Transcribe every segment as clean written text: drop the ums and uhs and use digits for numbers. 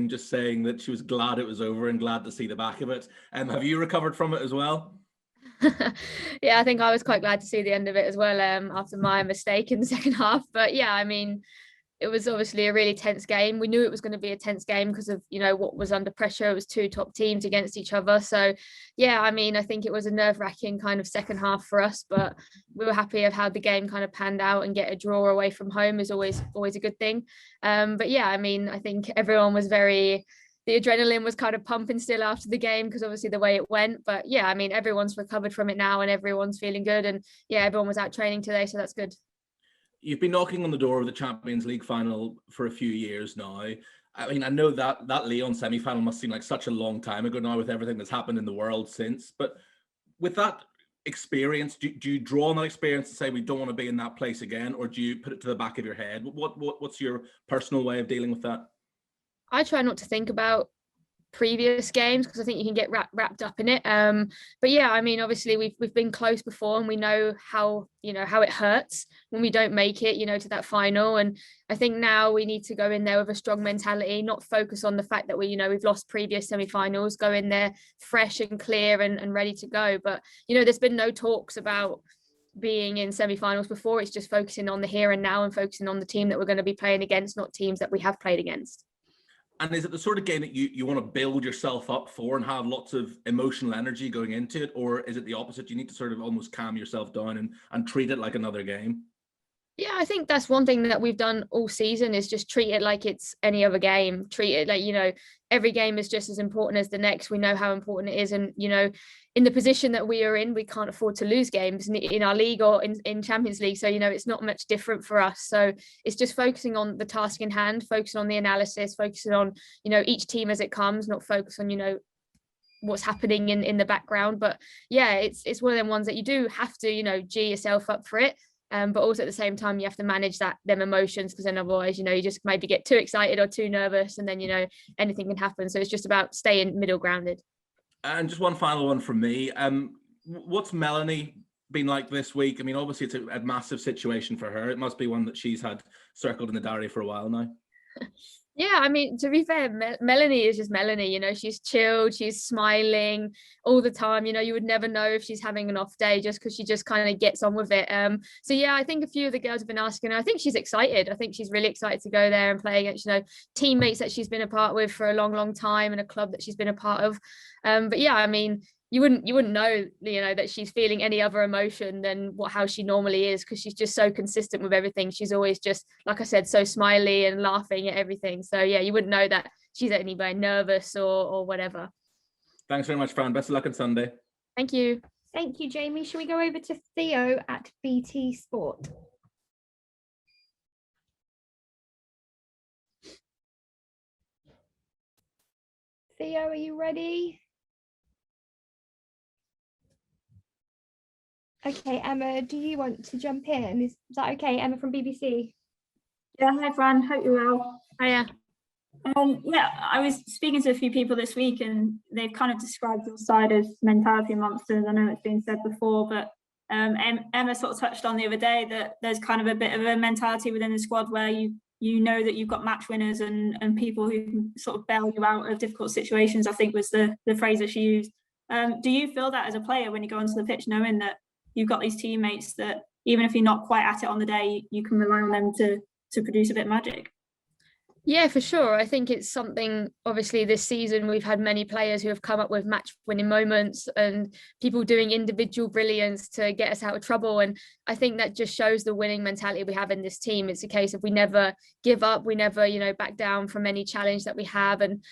just saying that she was glad it was over and glad to see the back of it. Have you recovered from it as well? Yeah, I think I was quite glad to see the end of it as well, after my mistake in the second half. But yeah, I mean, it was obviously a really tense game. We knew it was going to be a tense game because of, what was under pressure. It was two top teams against each other. So yeah, I mean, I think it was a nerve-wracking kind of second half for us, but we were happy of how the game kind of panned out, and get a draw away from home is always a good thing. But yeah, I mean, I think everyone was the adrenaline was kind of pumping still after the game because obviously the way it went. But yeah, I mean, everyone's recovered from it now and everyone's feeling good. And yeah, everyone was out training today, so that's good. You've been knocking on the door of the Champions League final for a few years now. I mean, I know that Lyon semi-final must seem like such a long time ago now with everything that's happened in the world since. But with that experience, do you draw on that experience to say we don't want to be in that place again, or do you put it to the back of your head? What's your personal way of dealing with that? I try not to think about previous games because I think you can get wrapped up in it. But yeah, I mean, obviously we've been close before, and we know how it hurts when we don't make it, to that final. And I think now we need to go in there with a strong mentality, not focus on the fact that we've lost previous semi-finals, go in there fresh and clear and ready to go. But there's been no talks about being in semi-finals before. It's just focusing on the here and now and focusing on the team that we're going to be playing against, not teams that we have played against. And is it the sort of game that you want to build yourself up for and have lots of emotional energy going into it? Or is it the opposite? You need to sort of almost calm yourself down and treat it like another game? Yeah, I think that's one thing that we've done all season is just treat it like it's any other game. Treat it like, every game is just as important as the next. We know how important it is. And, in the position that we are in, we can't afford to lose games in our league or in Champions League. So, it's not much different for us. So it's just focusing on the task in hand, focusing on the analysis, focusing on, each team as it comes, not focus on, what's happening in the background. But yeah, it's one of them ones that you do have to, G yourself up for it. But also at the same time, you have to manage them emotions, because then otherwise, you just maybe get too excited or too nervous, and then, anything can happen. So it's just about staying middle grounded. And just one final one from me. What's Melanie been like this week? I mean, obviously it's a massive situation for her. It must be one that she's had circled in the diary for a while now. Yeah, I mean, to be fair, Melanie is just Melanie, she's chilled, she's smiling all the time. You would never know if she's having an off day just because she just kind of gets on with it. So yeah, I think a few of the girls have been asking her. I think she's excited. I think she's really excited to go there and play against, teammates that she's been a part with for a long, long time, and a club that she's been a part of. But yeah, I mean, you wouldn't know, that she's feeling any other emotion than how she normally is, because she's just so consistent with everything. She's always just, like I said, so smiley and laughing at everything. So yeah, you wouldn't know that she's anywhere nervous or whatever. Thanks very much, Fran. Best of luck on Sunday. Thank you. Thank you, Jamie. Shall we go over to Theo at BT Sport? Theo, are you ready? Okay, Emma, do you want to jump in? Is that okay, Emma from BBC? Yeah, hi Fran, hope you're well. Hiya. Yeah, I was speaking to a few people this week, and they've kind of described your side as mentality monsters. I know it's been said before, but Emma sort of touched on the other day that there's kind of a bit of a mentality within the squad where you know that you've got match winners and people who can sort of bail you out of difficult situations, I think was the phrase that she used. Do you feel that as a player when you go onto the pitch, knowing that you've got these teammates that even if you're not quite at it on the day, you can rely on them to produce a bit of magic? Yeah, for sure. I think it's something, obviously this season we've had many players who have come up with match winning moments and people doing individual brilliance to get us out of trouble. And I think that just shows the winning mentality we have in this team. It's a case of we never give up, we never, back down from any challenge that we have. And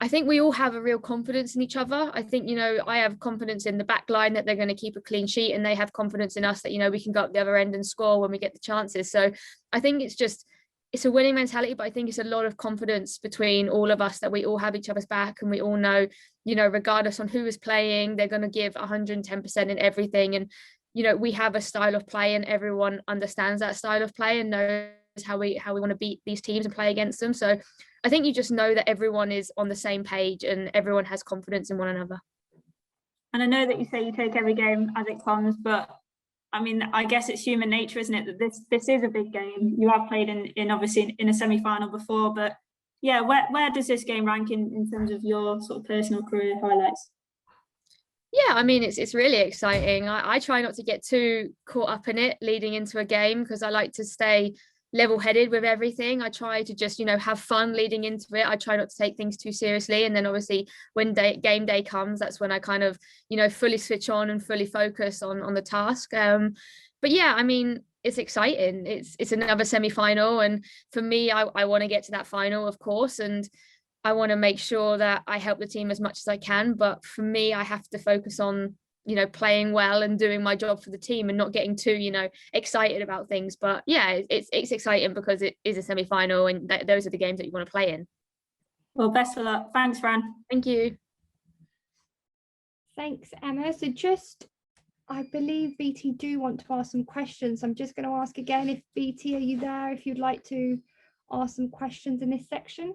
I think we all have a real confidence in each other. I think, I have confidence in the back line that they're going to keep a clean sheet, and they have confidence in us that, we can go up the other end and score when we get the chances. So I think it's a winning mentality, but I think it's a lot of confidence between all of us that we all have each other's back, and we all know, regardless on who is playing, they're going to give 110% in everything. And, we have a style of play, and everyone understands that style of play and knows how we want to beat these teams and play against them. So I think you just know that everyone is on the same page and everyone has confidence in one another. And I know that you say you take every game as it comes, but I mean, I guess it's human nature, isn't it, that this is a big game. You have played in obviously in a semi-final before, but yeah, where does this game rank in terms of your sort of personal career highlights? Yeah, I mean, it's really exciting. I try not to get too caught up in it leading into a game because I like to stay level-headed with everything. I try to just, have fun leading into it. I try not to take things too seriously. And then obviously when game day comes, that's when I kind of, fully switch on and fully focus on the task. But yeah, I mean, it's exciting. It's another semi-final. And for me, I want to get to that final, of course. And I want to make sure that I help the team as much as I can. But for me, I have to focus on, playing well and doing my job for the team and not getting too, excited about things. But yeah, it's exciting because it is a semi-final and those are the games that you want to play in. Well, best of luck. Thanks, Fran. Thank you. Thanks, Emma. So I believe BT do want to ask some questions. I'm just going to ask again if BT, are you there? If you'd like to ask some questions in this section.